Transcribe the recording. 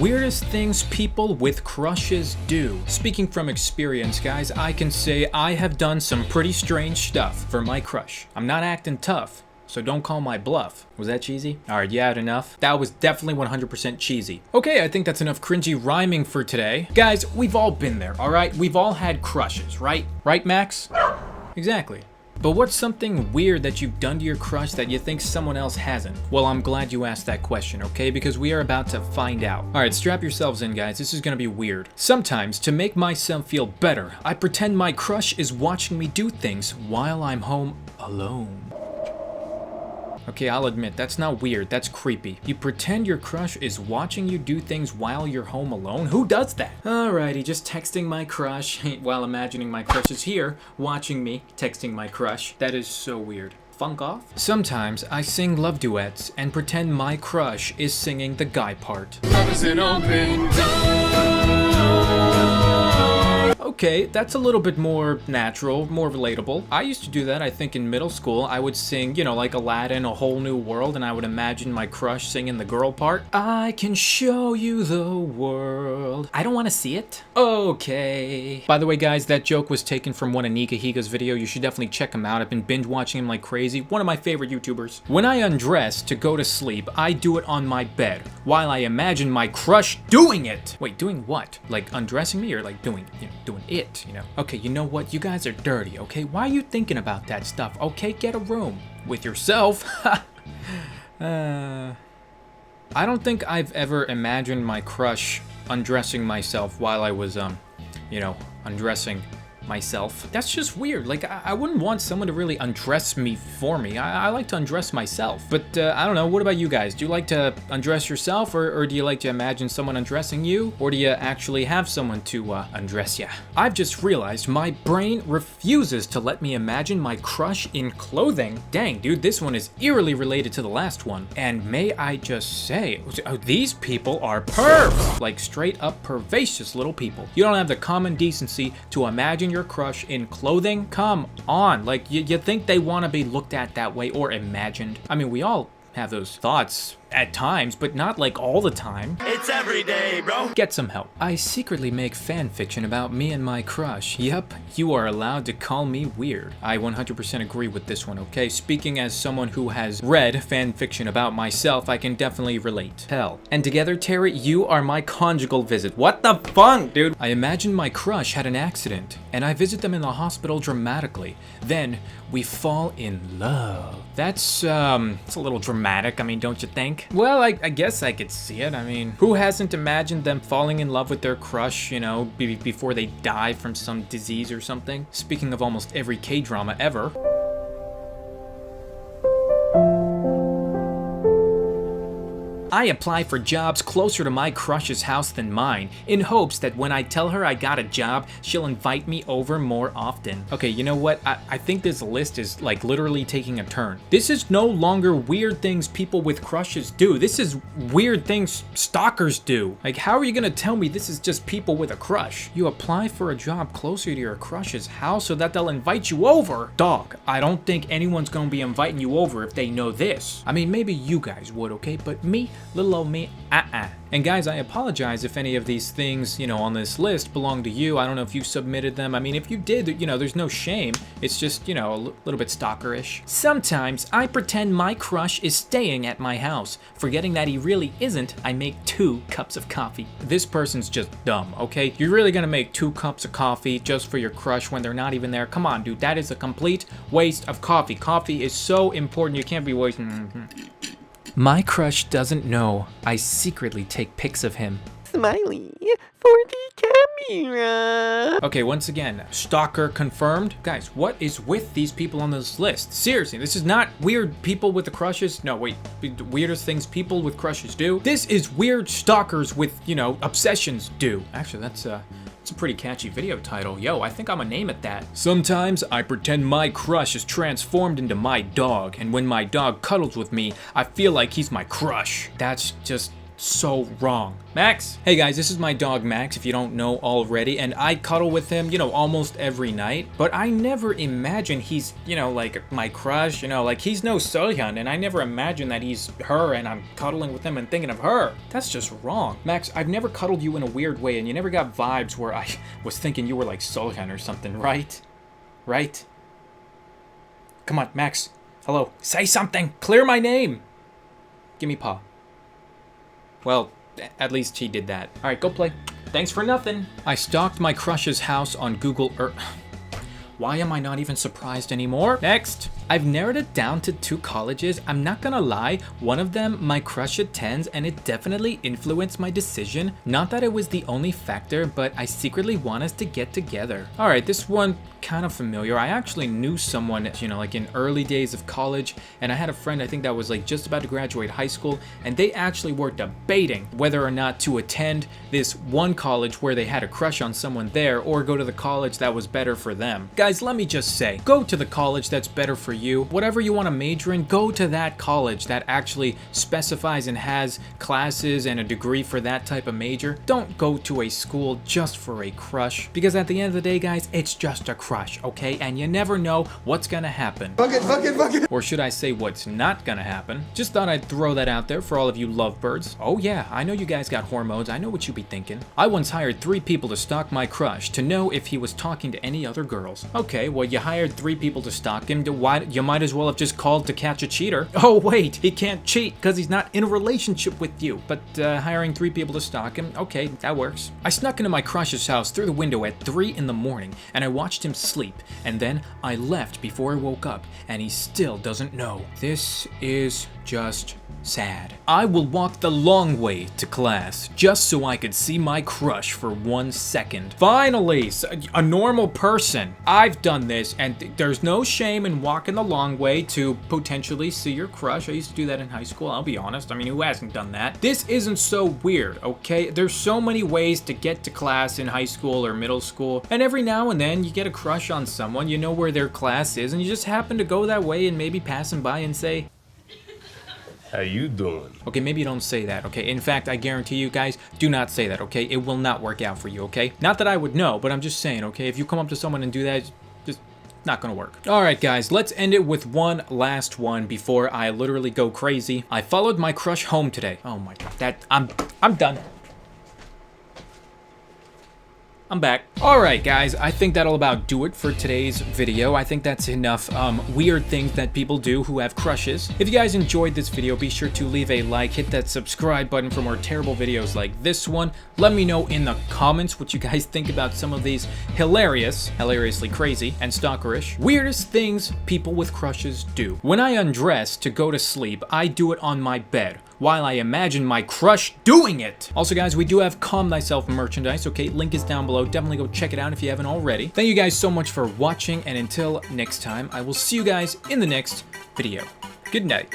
Weirdest things people with crushes do. Speaking from experience, guys, I can say I have done some pretty strange stuff for my crush. I'm not acting tough, so don't call my bluff. Was that cheesy? Alright, you had enough? That was definitely 100% cheesy. Okay, I think that's enough cringy rhyming for today. Guys, we've all been there, alright? We've all had crushes, right? Right, Max? Exactly. But what's something weird that you've done to your crush that you think someone else hasn't? Well, I'm glad you asked that question, okay? Because we are about to find out. Alright, strap yourselves in, guys. This is gonna be weird. Sometimes, to make myself feel better, I pretend my crush is watching me do things while I'm home alone. Okay, I'll admit, that's not weird, that's creepy. You pretend your crush is watching you do things while you're home alone? Who does that? Alrighty, just texting my crush while imagining my crush is here, watching me, texting my crush. That is so weird. Funk off? Sometimes I sing love duets and pretend my crush is singing the guy part. Love is an open door. Okay, that's a little bit more natural, more relatable. I used to do that, I think, in middle school. I would sing, you know, like Aladdin, A Whole New World, and I would imagine my crush singing the girl part. I can show you the world. I don't want to see it. Okay. By the way, guys, that joke was taken from one of Nika Higa's video. You should definitely check him out. I've been binge watching him like crazy. One of my favorite YouTubers. When I undress to go to sleep, I do it on my bed, while I imagine my crush doing it. Wait, doing what? Like undressing me or like doing, you know, doing it, you know? Okay, you know what? You guys are dirty, okay? Why are you thinking about that stuff? Okay, get a room with yourself. I don't think I've ever imagined my crush undressing myself while I was, you know, undressing myself. That's just weird. Like, I wouldn't want someone to really undress me for me. I like to undress myself. But I don't know, what about you guys? Do you like to undress yourself, or do you like to imagine someone undressing you? Or do you actually have someone to undress you? I've just realized my brain refuses to let me imagine my crush in clothing. Dang, dude, this one is eerily related to the last one. And may I just say, these people are pervs! Like, straight up pervacious little people. You don't have the common decency to imagine your crush in clothing? Come on, like you think they want to be looked at that way or imagined? I mean, we all have those thoughts at times, but not like all the time. It's every day, bro. Get some help. I secretly make fan fiction about me and my crush. Yup, you are allowed to call me weird. I 100% agree with this one, okay? Speaking as someone who has read fan fiction about myself, I can definitely relate. Hell. And together, Terry, you are my conjugal visit. What the fuck, dude? I imagine my crush had an accident, and I visit them in the hospital dramatically. Then, we fall in love. That's, it's a little dramatic, I mean, don't you think? Well, I guess I could see it. I mean, who hasn't imagined them falling in love with their crush, you know, before they die from some disease or something? Speaking of almost every K-drama ever. I apply for jobs closer to my crush's house than mine, in hopes that when I tell her I got a job, she'll invite me over more often. Okay, you know what? I think this list is like literally taking a turn. This is no longer weird things people with crushes do. This is weird things stalkers do. Like, how are you gonna tell me this is just people with a crush? You apply for a job closer to your crush's house so that they'll invite you over? Dog, I don't think anyone's gonna be inviting you over if they know this. I mean, maybe you guys would, okay? But me? Little old me, And guys, I apologize if any of these things, you know, on this list belong to you. I don't know if you submitted them. I mean, if you did, you know, there's no shame. It's just, you know, a little bit stalkerish. Sometimes I pretend my crush is staying at my house. Forgetting that he really isn't, I make 2 cups of coffee. This person's just dumb, okay? You're really gonna make 2 cups of coffee just for your crush when they're not even there? Come on, dude, that is a complete waste of coffee. Coffee is so important, you can't be wasting. My crush doesn't know I secretly take pics of him. Smiley for the camera. Okay, once again, stalker confirmed. Guys, what is with these people on this list? Seriously, this is not weird people with the crushes. No, wait, weirdest things people with crushes do. This is weird stalkers with, you know, obsessions do. Actually, that's a pretty catchy video title. Yo, I think I'm gonna name it that. Sometimes I pretend my crush is transformed into my dog, and when my dog cuddles with me, I feel like he's my crush. That's just so wrong. Max! Hey guys, this is my dog Max, if you don't know already, and I cuddle with him, you know, almost every night, but I never imagine he's, you know, like, my crush, you know, like, he's no Sohyun, and I never imagine that he's her, and I'm cuddling with him and thinking of her. That's just wrong. Max, I've never cuddled you in a weird way, and you never got vibes where I was thinking you were like Sohyun or something, right? Right? Come on, Max. Hello. Say something! Clear my name! Give me paw. Well, at least he did that. Alright, go play. Thanks for nothing. I stalked my crush's house on Google Earth. Why am I not even surprised anymore? Next. I've narrowed it down to 2 colleges. I'm not gonna lie, one of them my crush attends, and it definitely influenced my decision. Not that it was the only factor, but I secretly want us to get together. Alright, this one kind of familiar. I actually knew someone, you know, like in early days of college, and I had a friend, I think that was like just about to graduate high school, and they actually were debating whether or not to attend this one college where they had a crush on someone there, or go to the college that was better for them. Guys, let me just say, go to the college that's better for you. Whatever you want to major in, go to that college that actually specifies and has classes and a degree for that type of major. Don't go to a school just for a crush, because at the end of the day, guys, it's just a crush, okay? And you never know what's gonna happen. Fuck it. Or should I say what's not gonna happen? Just thought I'd throw that out there for all of you lovebirds. Oh yeah, I know you guys got hormones. I know what you be thinking. I once hired 3 people to stalk my crush to know if he was talking to any other girls. Okay, well, you hired 3 people to stalk him. You might as well have just called to catch a cheater. Oh wait, he can't cheat because he's not in a relationship with you. But hiring 3 people to stalk him, okay, that works. I snuck into my crush's house through the window at 3 in the morning, and I watched him sleep, and then I left before I woke up, and he still doesn't know. This is just sad. I will walk the long way to class just so I could see my crush for 1 second. Finally, a normal person. I've done this, and there's no shame in walking the long way to potentially see your crush. I used to do that in high school, I'll be honest. I mean, who hasn't done that? This isn't so weird, okay? There's so many ways to get to class in high school or middle school, and every now and then you get a crush on someone, you know where their class is, and you just happen to go that way and maybe pass them by and say, how you doing? Okay, maybe you don't say that, okay? In fact, I guarantee you guys, do not say that, okay? It will not work out for you, okay? Not that I would know, but I'm just saying, okay? If you come up to someone and do that, just not gonna work. All right, guys, let's end it with one last one before I literally go crazy. I followed my crush home today. Oh my God, I'm done. I'm back. Alright guys, I think that'll about do it for today's video. I think that's enough weird things that people do who have crushes. If you guys enjoyed this video, be sure to leave a like, hit that subscribe button for more terrible videos like this one. Let me know in the comments what you guys think about some of these hilariously crazy, and stalkerish, weirdest things people with crushes do. When I undress to go to sleep, I do it on my bed, while I imagine my crush doing it. Also guys, we do have Calm Thyself merchandise, okay? Link is down below. Definitely go check it out if you haven't already. Thank you guys so much for watching, and until next time, I will see you guys in the next video. Good night.